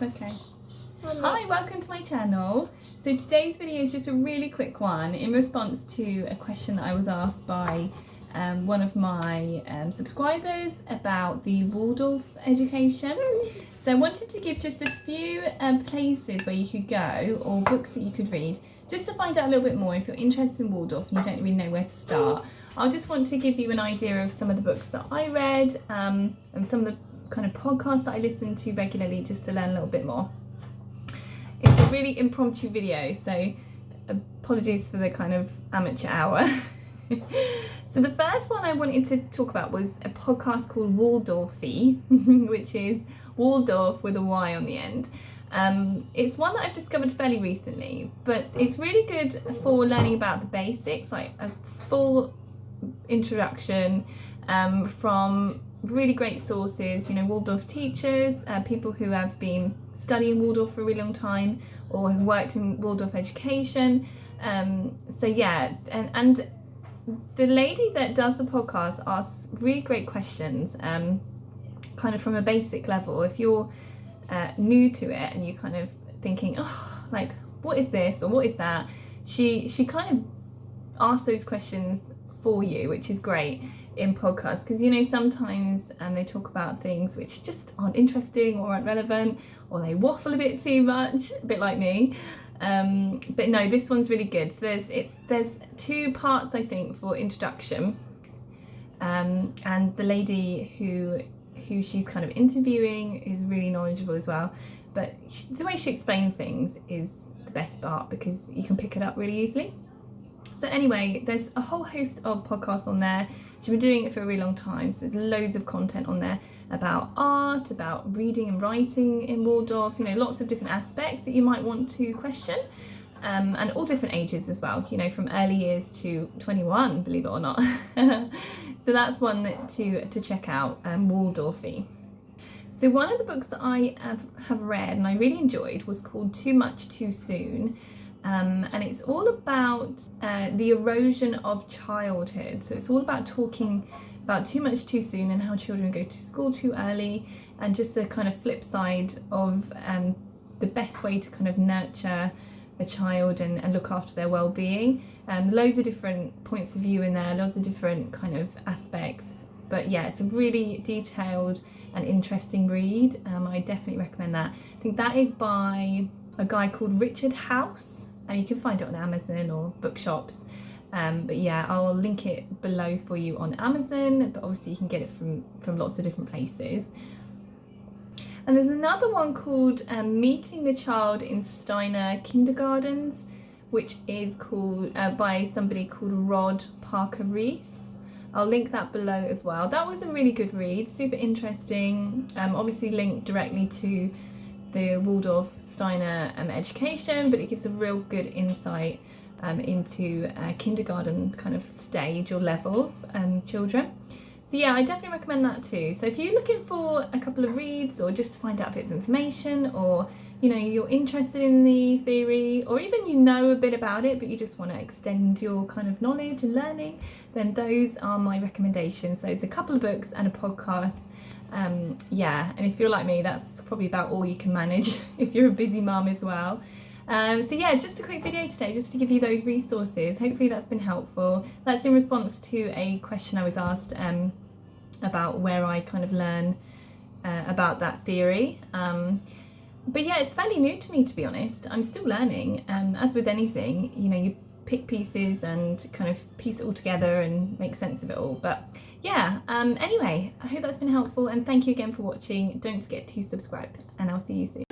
That's okay. Hi, welcome to my channel. So today's video is just a really quick one in response to a question that I was asked by one of my subscribers about the Waldorf education. So I wanted to give just a few places where you could go or books that you could read just to find out a little bit more if you're interested in Waldorf and you don't really know where to start. I just want to give you an idea of some of the books that I read and some of the kind of podcasts that I listen to regularly just to learn a little bit more. It's a really impromptu video, so apologies for the kind of amateur hour. So the first one I wanted to talk about was a podcast called Waldorfy, which is Waldorf with a Y on the end. It's one that I've discovered fairly recently, but it's really good for learning about the basics, like a full introduction from really great sources, you know, Waldorf teachers, people who have been studying Waldorf for a really long time or have worked in Waldorf education. So yeah, and the lady that does the podcast asks really great questions, kind of from a basic level. If you're new to it and you're kind of thinking, oh, like, what is this or what is that? She kind of asks those questions for you, which is great in podcasts, because you know sometimes they talk about things which just aren't interesting or aren't relevant, or they waffle a bit too much, a bit like me. But no, this one's really good. So there's two parts, I think, for introduction, and the lady who she's kind of interviewing is really knowledgeable as well. But the way she explains things is the best part because you can pick it up really easily. So anyway, there's a whole host of podcasts on there. She's been doing it for a really long time, so there's loads of content on there about art, about reading and writing in Waldorf, you know, lots of different aspects that you might want to question, and all different ages as well, you know, from early years to 21, believe it or not. So that's one to check out, Waldorfy. So one of the books that I have read and I really enjoyed was called Too Much Too Soon. And it's all about the erosion of childhood. So it's all about talking about too much too soon and how children go to school too early, and just the kind of flip side of the best way to kind of nurture a child and look after their well-being. Loads of different points of view in there, loads of different kind of aspects. But yeah, it's a really detailed and interesting read. I definitely recommend that. I think that is by a guy called Richard House. You can find it on Amazon or bookshops, but yeah, I'll link it below for you on Amazon, but obviously you can get it from lots of different places. And there's another one called Meeting the Child in Steiner Kindergartens, which is called by somebody called Rod Parker Reese. I'll link that below as well. That was a really good read, super interesting, obviously linked directly to the Waldorf Steiner education, but it gives a real good insight into kindergarten kind of stage or level children. So yeah, I definitely recommend that too. So if you're looking for a couple of reads or just to find out a bit of information, or you know, you're interested in the theory, or even you know a bit about it but you just want to extend your kind of knowledge and learning, then those are my recommendations. So it's a couple of books and a podcast. Yeah, and if you're like me, that's probably about all you can manage if you're a busy mum as well. So yeah, just a quick video today just to give you those resources. Hopefully that's been helpful. That's in response to a question I was asked about where I kind of learn about that theory. But yeah, it's fairly new to me, to be honest. I'm still learning. As with anything, you know, you pick pieces and kind of piece it all together and make sense of it all. But yeah, anyway, I hope that's been helpful, and thank you again for watching. Don't forget to subscribe, and I'll see you soon.